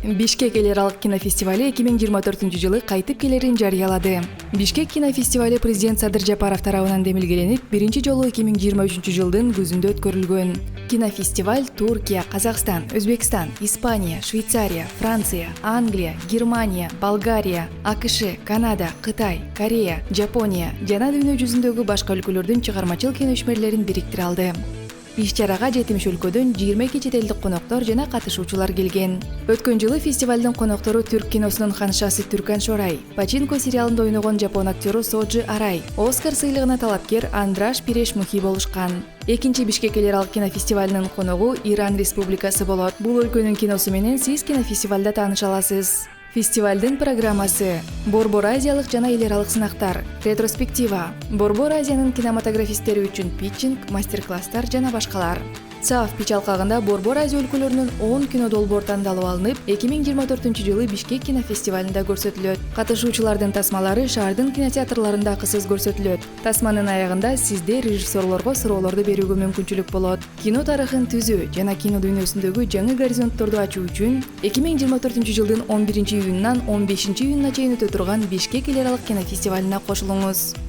Бишкек эл аралык кинофестивали 2024-жылы кайтып келерин жарыялады. Бишкек кинофестивали президент Садыр Жапаров тарабынан демилгеленип, биринчи жолу 2023-жылдын күзүндө өткөрүлгөн. Кинофестиваль Туркия, Казакстан, Өзбекстан, Испания, Швейцария, Франция, Англия, Германия, Болгария, АКШ, Канада, Кытай, Корея, Жапония жана дүйнө жүзүндөгү башка өлкөлөрдүн чыгармачыл кино ишмерлерин бириктире алды. Иш-чарага 70 өлкөдөн 22 чет элдик коноктор жана катышуучулар келген. Өткөн жылы фестивалдын коноктору түрк киносунун ханшасы Түркан Шорай, Пачинко сериалында ойногон жапон актеру Соджи Арай, Оскар сыйлыгына талапкер Андраш Пиреш Мухи болушкан. Экинчи Бишкек эл аралык кинофестивалынын коногу Иран Республикасы болот. Бул өлкөнүн киносу менен сиз кинофестивалда тааныша аласыз. Фестивалдын программасы: Борбор азиялык жана эл аралык сынактар, ретроспектива, Борбор Азиянын кинематографисттери үчүн питчинг, мастер-класстар жана башкалар. САФ пич алкагында Борбор Азия өлкөлөрүнүн 10 кино долбоор тандалып алынып, 2024-жылы Бишкек кинофестивалында көрсөтүлөт. Катышуучулардын тасмалары шаардын кинотеатрларында акысыз көрсөтүлөт. Тасманын аягында сизде режиссерлорго суроолорду берүүгө мүмкүнчүлүк болот. Кино тарыхын түзүү жана кино дүйнөсүндөгү жаңы горизонтторду ачуу үчүн 2024-жылдын 11-июнунан 15-июнуна чейин өтө турган Бишкек эл аралык кинофестивалына кошулуңуз.